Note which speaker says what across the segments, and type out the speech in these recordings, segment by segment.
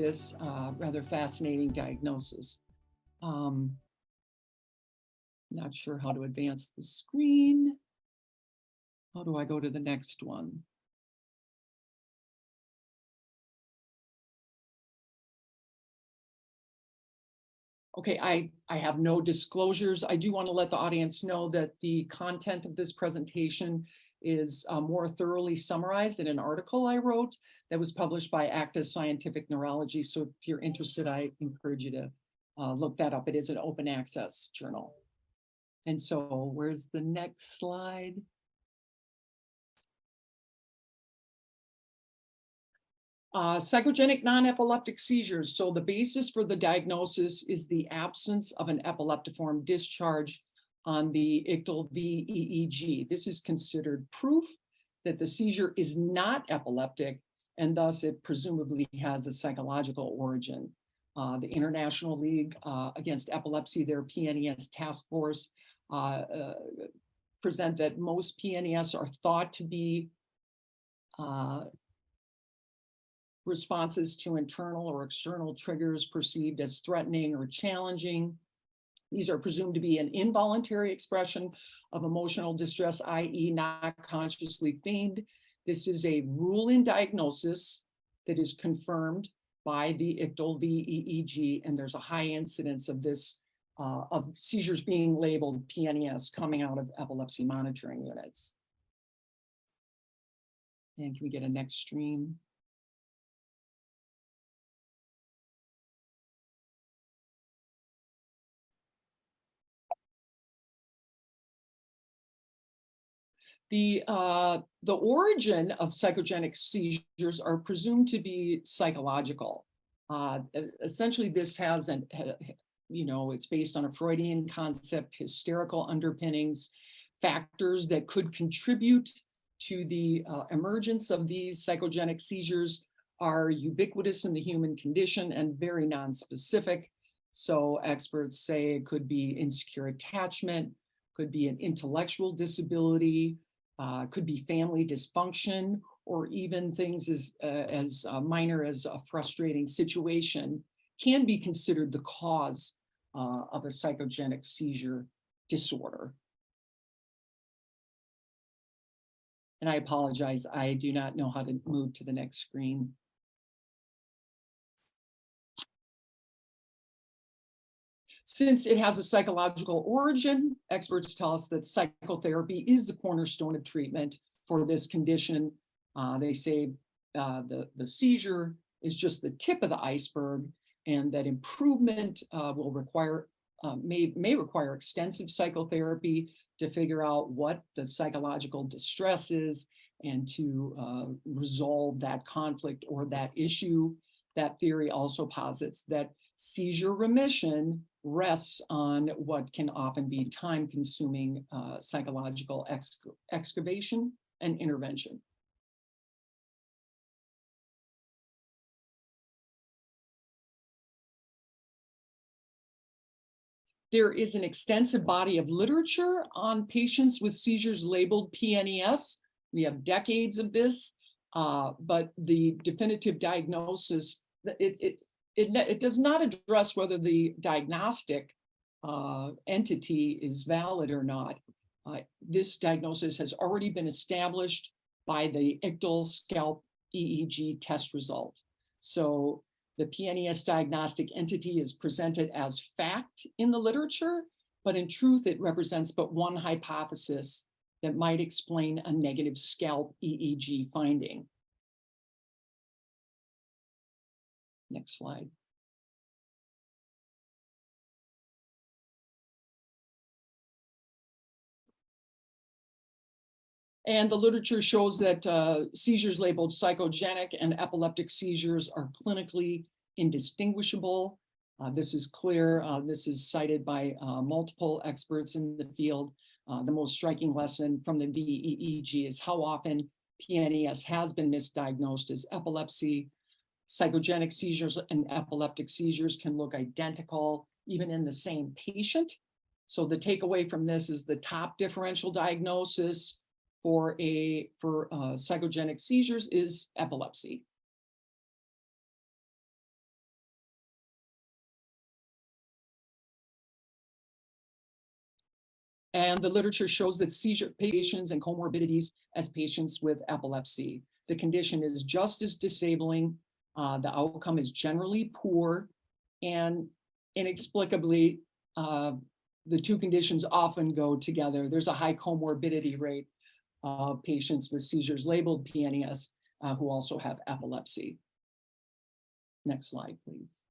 Speaker 1: this rather fascinating diagnosis. Not sure how to advance the screen. How do I go to the next one? Okay, I have no disclosures. I do want to let the audience know that the content of this presentation is more thoroughly summarized in an article I wrote that was published by Actus Scientific Neurology. So if you're interested, I encourage you to look that up. It is an open access journal. And so where's the next slide? Psychogenic non-epileptic seizures. So the basis for the diagnosis is the absence of an epileptiform discharge on the ictal VEEG. This is considered proof that the seizure is not epileptic, and thus it presumably has a psychological origin. The International League Against Epilepsy, their PNES task force, present that most PNES are thought to be responses to internal or external triggers perceived as threatening or challenging. These are presumed to be an involuntary expression of emotional distress, i.e. not consciously feigned. This is a rule-in diagnosis that is confirmed by the ictal VEEG, and there's a high incidence of this, of seizures being labeled PNES coming out of epilepsy monitoring units. And can we get a next stream? The origin of psychogenic seizures are presumed to be psychological. Essentially, this has an, it's based on a Freudian concept, hysterical underpinnings, factors that could contribute to the emergence of these psychogenic seizures are ubiquitous in the human condition and very nonspecific. So experts say it could be insecure attachment, could be an intellectual disability, could be family dysfunction, or even things as minor as a frustrating situation can be considered the cause of a psychogenic seizure disorder. And I apologize, I do not know how to move to the next screen. Since it has a psychological origin, experts tell us that psychotherapy is the cornerstone of treatment for this condition. They say the seizure is just the tip of the iceberg, and that improvement will require, may require extensive psychotherapy to figure out what the psychological distress is and to resolve that conflict or that issue. That theory also posits that seizure remission rests on what can often be time-consuming psychological excavation and intervention. There is an extensive body of literature on patients with seizures labeled PNES. We have decades of this, but the definitive diagnosis, it does not address whether the diagnostic entity is valid or not. This diagnosis has already been established by the ictal scalp EEG test result. So the PNES diagnostic entity is presented as fact in the literature, but in truth, it represents but one hypothesis that might explain a negative scalp EEG finding. Next slide. And the literature shows that seizures labeled psychogenic and epileptic seizures are clinically indistinguishable. This is clear. This is cited by multiple experts in the field. The most striking lesson from the VEEG is how often PNES has been misdiagnosed as epilepsy. Psychogenic seizures and epileptic seizures can look identical even in the same patient. So the takeaway from this is the top differential diagnosis for psychogenic seizures is epilepsy. And the literature shows that seizure patients and comorbidities as patients with epilepsy. The condition is just as disabling. The outcome is generally poor, and inexplicably, the two conditions often go together. There's a high comorbidity rate of patients with seizures labeled PNES who also have epilepsy. Next slide, please.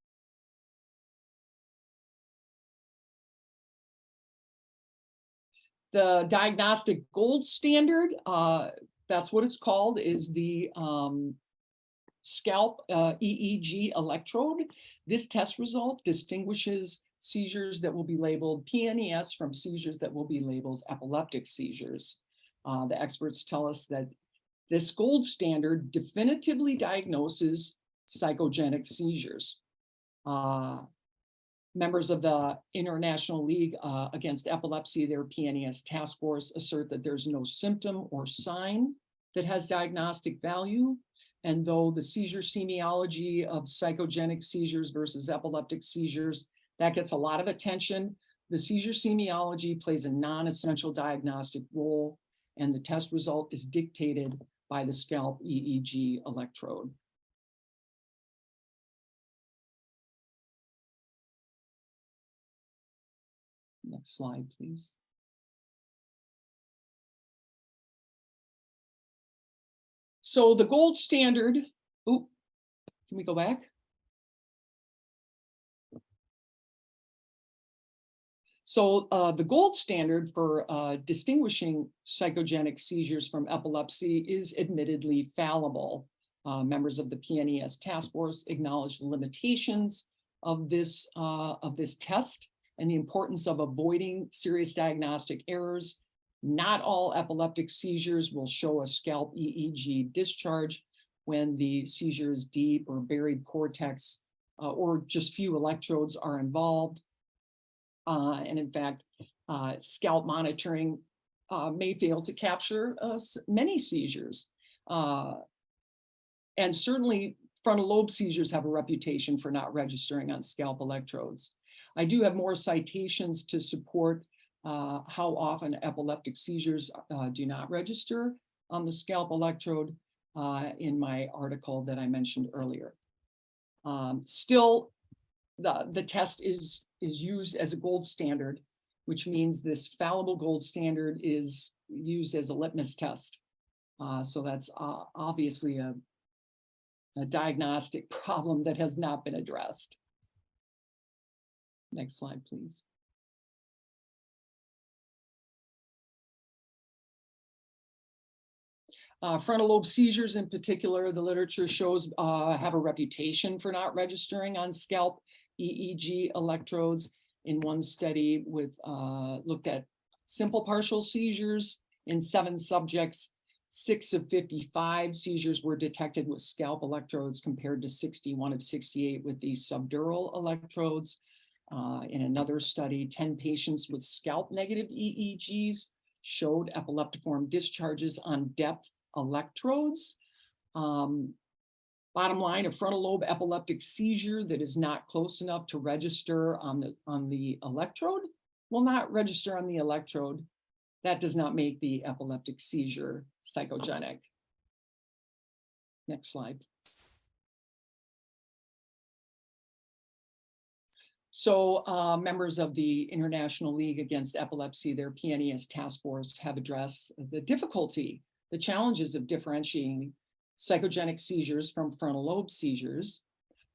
Speaker 1: The diagnostic gold standard, that's what it's called, is the scalp EEG electrode. This test result distinguishes seizures that will be labeled PNES from seizures that will be labeled epileptic seizures. The experts tell us that this gold standard definitively diagnoses psychogenic seizures. Members of the International League Against Epilepsy, their PNES task force, assert that there's no symptom or sign that has diagnostic value. And though the seizure semiology of psychogenic seizures versus epileptic seizures, that gets a lot of attention, the seizure semiology plays a non-essential diagnostic role, and the test result is dictated by the scalp EEG electrode. Next slide, please. So the gold standard, can we go back? So the gold standard for distinguishing psychogenic seizures from epilepsy is admittedly fallible. Members of the PNES task force acknowledge the limitations of this test and the importance of avoiding serious diagnostic errors. Not all epileptic seizures will show a scalp EEG discharge when the seizure is deep or buried cortex or just few electrodes are involved. And in fact, scalp monitoring may fail to capture many seizures. And certainly frontal lobe seizures have a reputation for not registering on scalp electrodes. I do have more citations to support how often epileptic seizures do not register on the scalp electrode in my article that I mentioned earlier. Still, the test is used as a gold standard, which means this fallible gold standard is used as a litmus test. So that's obviously a diagnostic problem that has not been addressed. Next slide, please. Frontal lobe seizures in particular, the literature shows have a reputation for not registering on scalp EEG electrodes. In one study looked at simple partial seizures in 7 subjects, 6 of 55 seizures were detected with scalp electrodes compared to 61 of 68 with these subdural electrodes. In another study, 10 patients with scalp negative EEGs showed epileptiform discharges on depth electrodes. Bottom line, a frontal lobe epileptic seizure that is not close enough to register on the electrode will not register on the electrode. That does not make the epileptic seizure psychogenic. Next slide. So members of the International League Against Epilepsy, their PNES task force, have addressed the difficulty, the challenges of differentiating psychogenic seizures from frontal lobe seizures.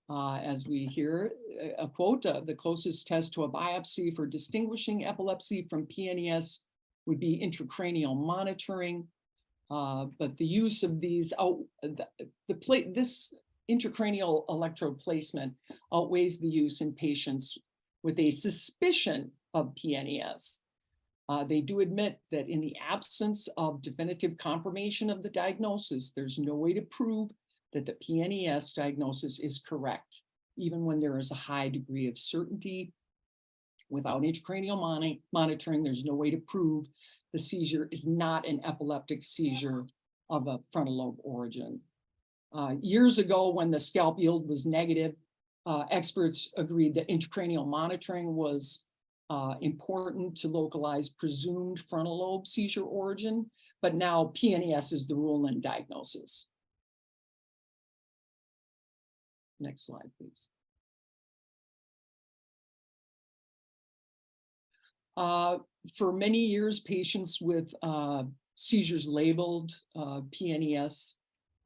Speaker 1: As we hear a quote, the closest test to a biopsy for distinguishing epilepsy from PNES would be intracranial monitoring. But the use of these, this intracranial electrode placement outweighs the use in patients with a suspicion of PNES. They do admit that in the absence of definitive confirmation of the diagnosis, there's no way to prove that the PNES diagnosis is correct, even when there is a high degree of certainty. Without intracranial monitoring, there's no way to prove the seizure is not an epileptic seizure of a frontal lobe origin. Years ago, when the scalp yield was negative, experts agreed that intracranial monitoring was important to localize presumed frontal lobe seizure origin, but now PNES is the rule in diagnosis. Next slide, please. For many years, patients with seizures labeled PNES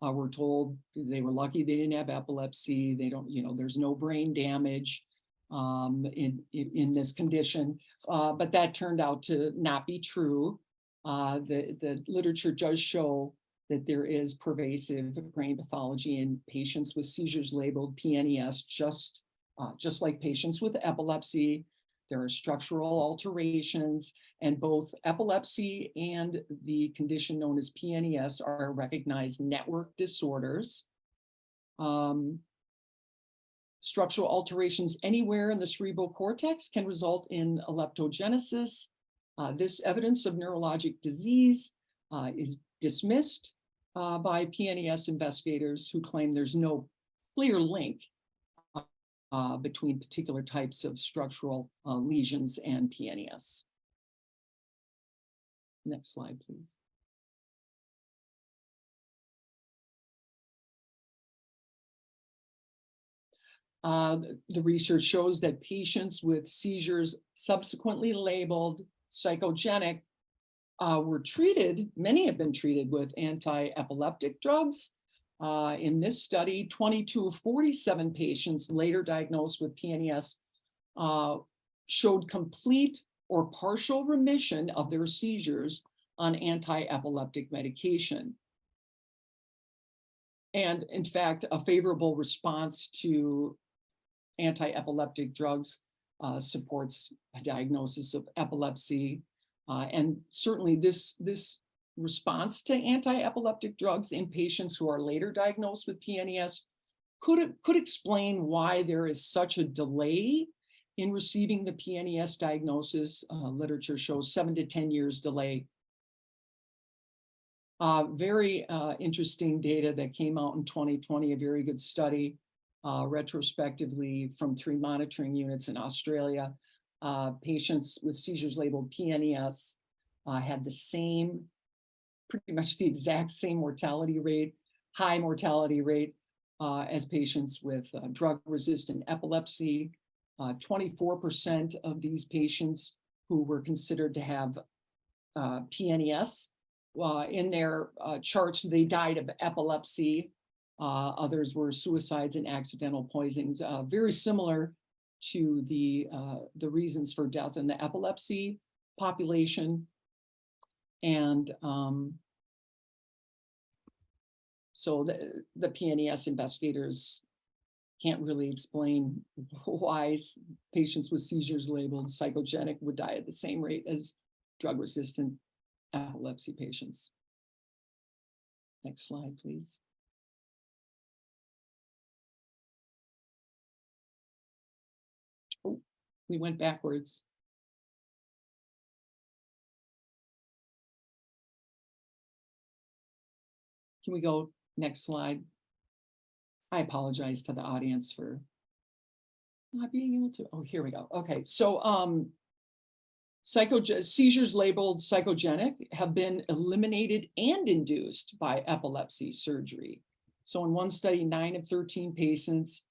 Speaker 1: were told they were lucky they didn't have epilepsy. They don't, there's no brain damage in this condition, but that turned out to not be true. The literature does show that there is pervasive brain pathology in patients with seizures labeled PNES, just like patients with epilepsy. There are structural alterations, and both epilepsy and the condition known as PNES are recognized network disorders. Structural alterations anywhere in the cerebral cortex can result in leptogenesis. This evidence of neurologic disease is dismissed by PNES investigators who claim there's no clear link between particular types of structural lesions and PNES. Next slide, please. The research shows that patients with seizures subsequently labeled psychogenic were treated, many have been treated with anti-epileptic drugs. In this study, 22 of 47 patients later diagnosed with PNES showed complete or partial remission of their seizures on anti-epileptic medication. And in fact, a favorable response to anti-epileptic drugs supports a diagnosis of epilepsy. And certainly this response to anti-epileptic drugs in patients who are later diagnosed with PNES could explain why there is such a delay in receiving the PNES diagnosis. Literature shows 7 to 10 years delay. Very interesting data that came out in 2020, a very good study retrospectively from 3 monitoring units in Australia. Patients with seizures labeled PNES had the same, pretty much the exact same mortality rate, high mortality rate as patients with drug-resistant epilepsy. 24% of these patients who were considered to have PNES, in their charts, they died of epilepsy. Others were suicides and accidental poisonings, very similar to the reasons for death in the epilepsy population. And so the PNES investigators can't really explain why patients with seizures labeled psychogenic would die at the same rate as drug-resistant epilepsy patients. Next slide, please. Oh, we went backwards. Can we go next slide? I apologize to the audience for not being able to. Oh, here we go. Okay, so seizures labeled psychogenic have been eliminated and induced by epilepsy surgery. So in one study, 9 of 13 patients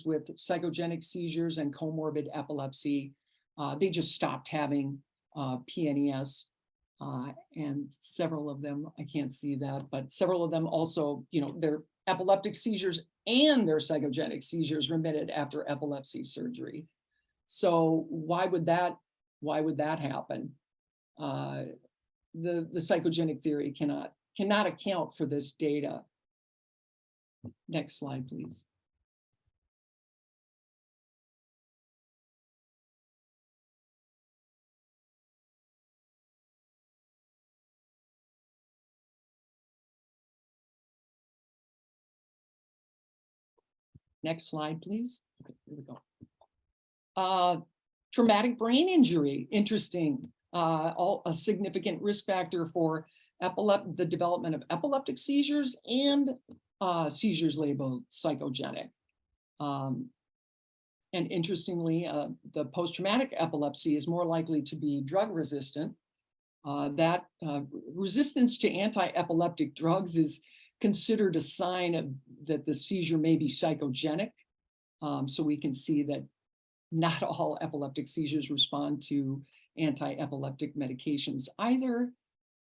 Speaker 1: with psychogenic seizures and comorbid epilepsy, they just stopped having PNES. And several of them, I can't see that, but several of them also, their epileptic seizures and their psychogenic seizures remitted after epilepsy surgery. So why would that happen? The psychogenic theory cannot account for this data. Next slide, please. Next slide, please. Okay, here we go. Traumatic brain injury, interesting. A significant risk factor for the development of epileptic seizures and seizures labeled psychogenic. And interestingly, the post-traumatic epilepsy is more likely to be drug resistant. That resistance to anti-epileptic drugs is considered a sign that the seizure may be psychogenic. So we can see that not all epileptic seizures respond to anti-epileptic medications either.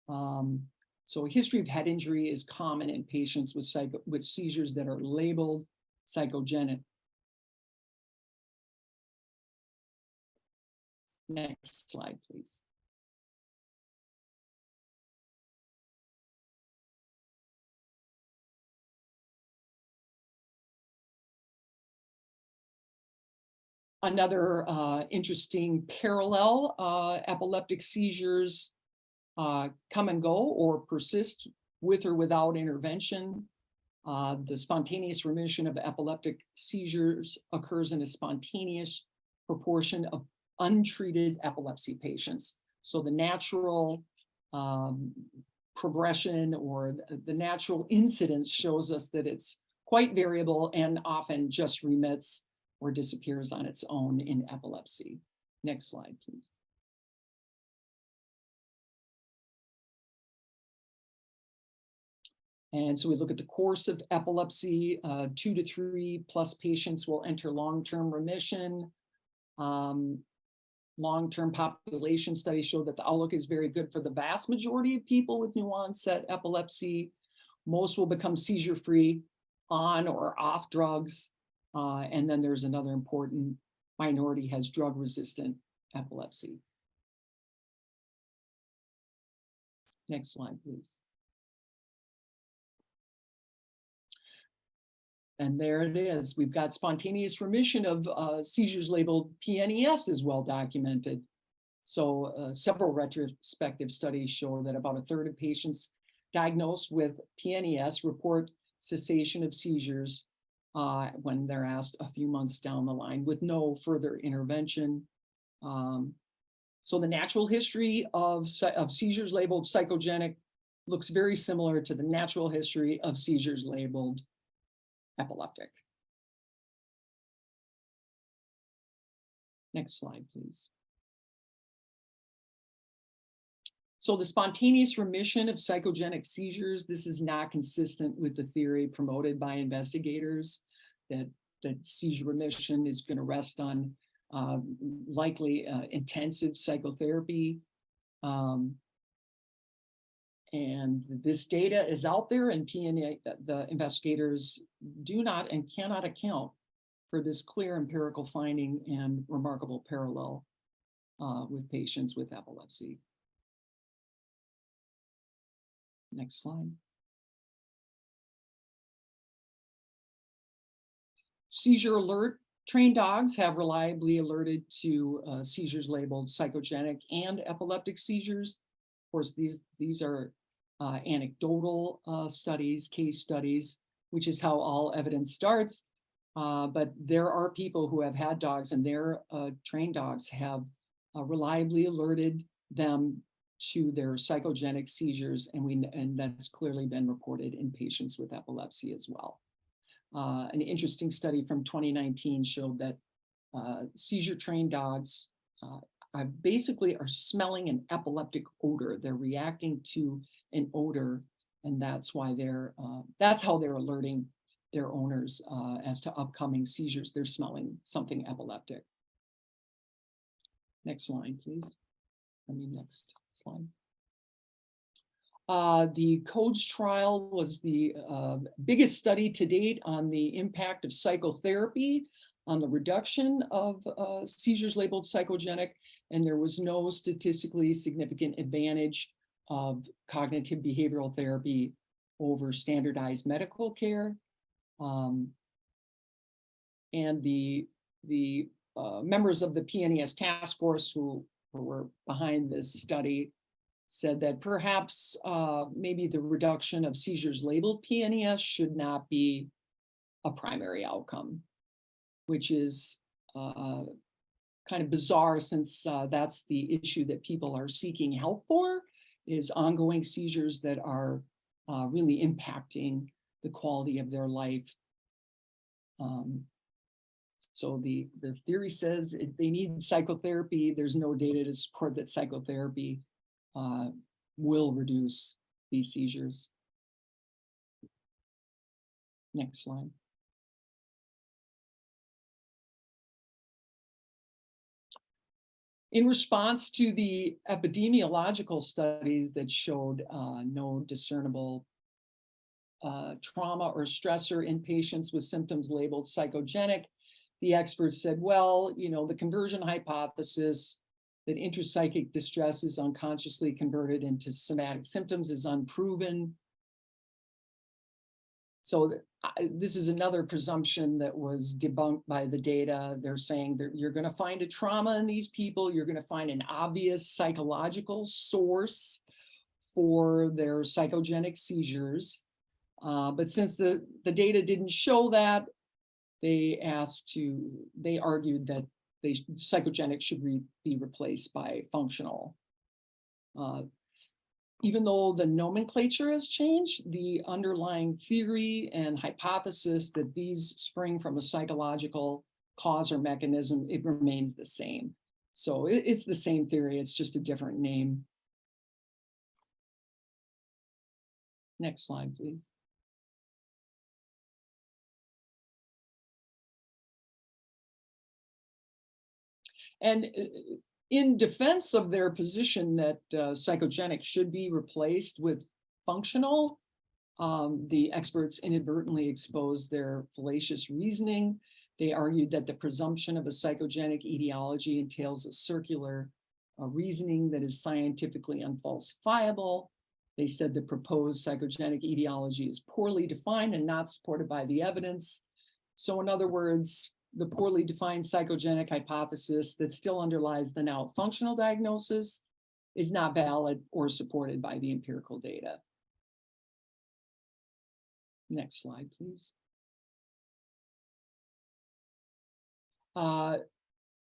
Speaker 1: So a history of head injury is common in patients with seizures that are labeled psychogenic. Next slide, please. Another interesting parallel, epileptic seizures come and go or persist with or without intervention. The spontaneous remission of epileptic seizures occurs in a spontaneous proportion of untreated epilepsy patients. So the natural progression or the natural incidence shows us that it's quite variable and often just remits or disappears on its own in epilepsy. Next slide, please. And so we look at the course of epilepsy. 2 to 3 plus patients will enter long-term remission. Long-term population studies show that the outlook is very good for the vast majority of people with new onset epilepsy. Most will become seizure-free on or off drugs. And then there's another important minority has drug-resistant epilepsy. Next slide, please. And there it is. We've got spontaneous remission of seizures labeled PNES is well documented. So several retrospective studies show that about a third of patients diagnosed with PNES report cessation of seizures when they're asked a few months down the line with no further intervention. So the natural history of seizures labeled psychogenic looks very similar to the natural history of seizures labeled epileptic. Next slide, please. So the spontaneous remission of psychogenic seizures, this is not consistent with the theory promoted by investigators that seizure remission is going to rest on likely intensive psychotherapy. And this data is out there, and the investigators do not and cannot account for this clear empirical finding and remarkable parallel with patients with epilepsy. Next slide. Seizure alert trained dogs have reliably alerted to seizures labeled psychogenic and epileptic seizures. Of course, these are anecdotal studies, case studies, which is how all evidence starts. But there are people who have had dogs, and their trained dogs have reliably alerted them to their psychogenic seizures, and that's clearly been reported in patients with epilepsy as well. An interesting study from 2019 showed that seizure-trained dogs basically are smelling an epileptic odor. They're reacting to an odor, and that's why that's how they're alerting their owners as to upcoming seizures. They're smelling something epileptic. Next slide, please. Next slide. The CODES trial was the biggest study to date on the impact of psychotherapy on the reduction of seizures labeled psychogenic, and there was no statistically significant advantage of cognitive behavioral therapy over standardized medical care. And the members of the PNES task force who were behind this study said that perhaps maybe the reduction of seizures labeled PNES should not be a primary outcome, which is kind of bizarre, since that's the issue that people are seeking help for, is ongoing seizures that are really impacting the quality of their life. So the theory says if they need psychotherapy, there's no data to support that psychotherapy will reduce these seizures. Next slide. In response to the epidemiological studies that showed no discernible trauma or stressor in patients with symptoms labeled psychogenic, the experts said, well, the conversion hypothesis that intrapsychic distress is unconsciously converted into somatic symptoms is unproven. So this is another presumption that was debunked by the data. They're saying that you're going to find a trauma in these people. You're going to find an obvious psychological source for their psychogenic seizures. But since the data didn't show that, they argued that psychogenic should be replaced by functional. Even though the nomenclature has changed, the underlying theory and hypothesis that these spring from a psychological cause or mechanism, it remains the same. So it's the same theory, it's just a different name. Next slide, please. And in defense of their position that psychogenic should be replaced with functional, the experts inadvertently exposed their fallacious reasoning. They argued that the presumption of a psychogenic etiology entails a circular reasoning that is scientifically unfalsifiable. They said the proposed psychogenic etiology is poorly defined and not supported by the evidence. So in other words, the poorly defined psychogenic hypothesis that still underlies the now functional diagnosis is not valid or supported by the empirical data. Next slide, please.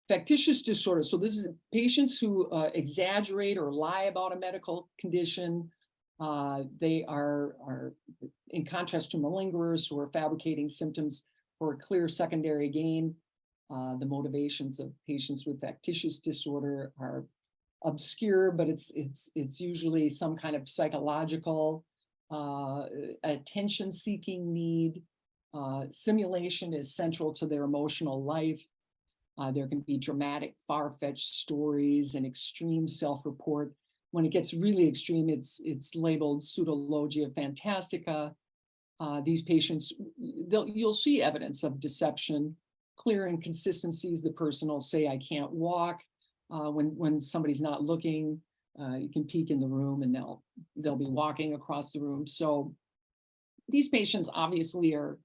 Speaker 1: Factitious disorder. So this is patients who exaggerate or lie about a medical condition. They are, in contrast to malingerers who are fabricating symptoms for a clear secondary gain. The motivations of patients with factitious disorder are obscure, but it's usually some kind of psychological attention-seeking need. Simulation is central to their emotional life. There can be dramatic, far-fetched stories and extreme self-report. When it gets really extreme, it's labeled pseudologia fantastica. These patients, you'll see evidence of deception, clear inconsistencies. The person will say, I can't walk. When somebody's not looking, you can peek in the room and they'll be walking across the room. So these patients obviously are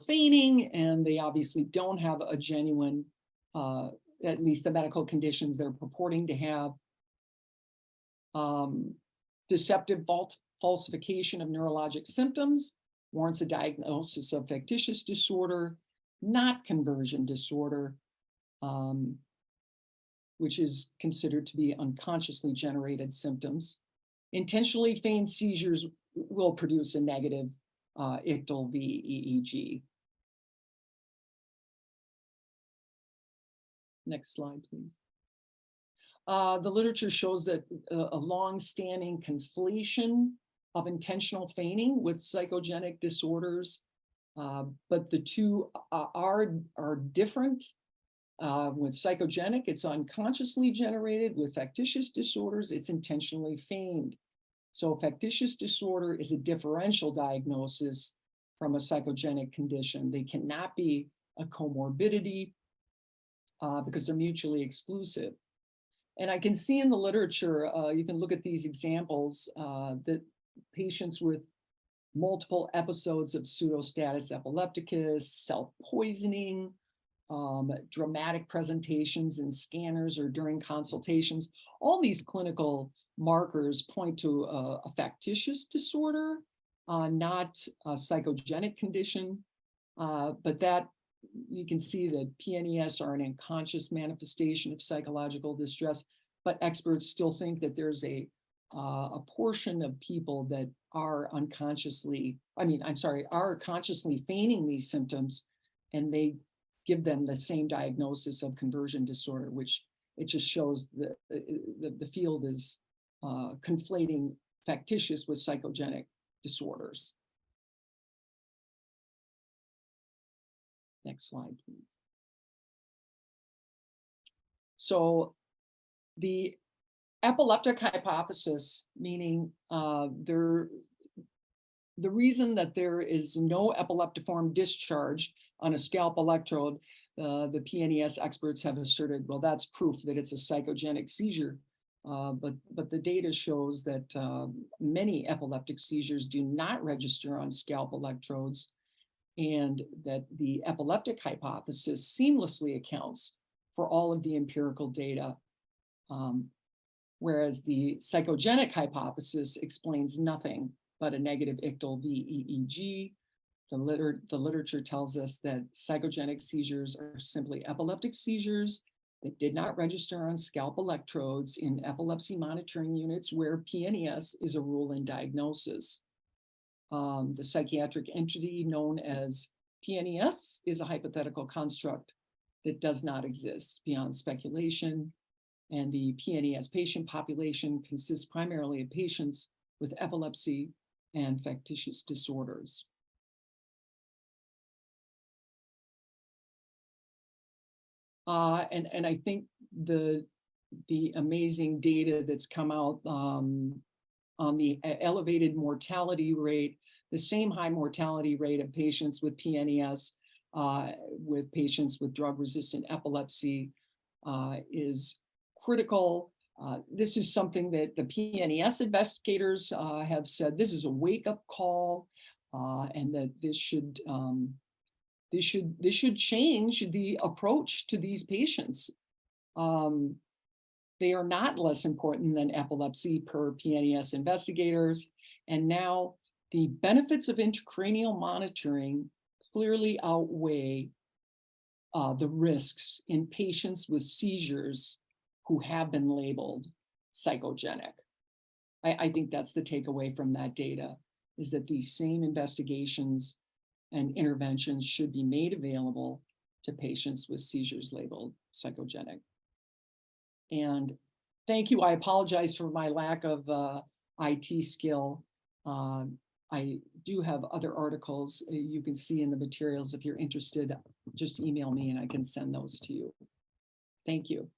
Speaker 1: feigning, and they obviously don't have a genuine, at least the medical conditions they're purporting to have. Deceptive falsification of neurologic symptoms warrants a diagnosis of factitious disorder, not conversion disorder, which is considered to be unconsciously generated symptoms. Intentionally feigned seizures will produce a negative ICTL V EEG. Next slide, please. The literature shows that a long-standing conflation of intentional feigning with psychogenic disorders, but the two are different. With psychogenic, it's unconsciously generated. With factitious disorders, it's intentionally feigned. So factitious disorder is a differential diagnosis from a psychogenic condition. They cannot be a comorbidity because they're mutually exclusive. And I can see in the literature, you can look at these examples, that patients with multiple episodes of pseudostatus epilepticus, self-poisoning, dramatic presentations in scanners or during consultations, all these clinical markers point to a factitious disorder, not a psychogenic condition, but that you can see that PNES are an unconscious manifestation of psychological distress, but experts still think that there's a portion of people that are consciously feigning these symptoms, and they give them the same diagnosis of conversion disorder, which it just shows that the field is conflating factitious with psychogenic disorders. Next slide, please. So the epileptic hypothesis, meaning the reason that there is no epileptiform discharge on a scalp electrode, the PNES experts have asserted, well, that's proof that it's a psychogenic seizure. But the data shows that many epileptic seizures do not register on scalp electrodes, and that the epileptic hypothesis seamlessly accounts for all of the empirical data, whereas the psychogenic hypothesis explains nothing but a negative ictal VEEG. The literature tells us that psychogenic seizures are simply epileptic seizures that did not register on scalp electrodes in epilepsy monitoring units where PNES is a rule in diagnosis. The psychiatric entity known as PNES is a hypothetical construct that does not exist beyond speculation, and the PNES patient population consists primarily of patients with epilepsy and factitious disorders. And I think the amazing data that's come out on the elevated mortality rate, the same high mortality rate of patients with PNES with patients with drug-resistant epilepsy is critical. This is something that the PNES investigators have said, this is a wake-up call, and that this should change the approach to these patients. They are not less important than epilepsy per PNES investigators. And now the benefits of intracranial monitoring clearly outweigh the risks in patients with seizures who have been labeled psychogenic. I think that's the takeaway from that data, is that these same investigations and interventions should be made available to patients with seizures labeled psychogenic. And thank you. I apologize for my lack of IT skill. I do have other articles you can see in the materials. If you're interested, just email me and I can send those to you. Thank you.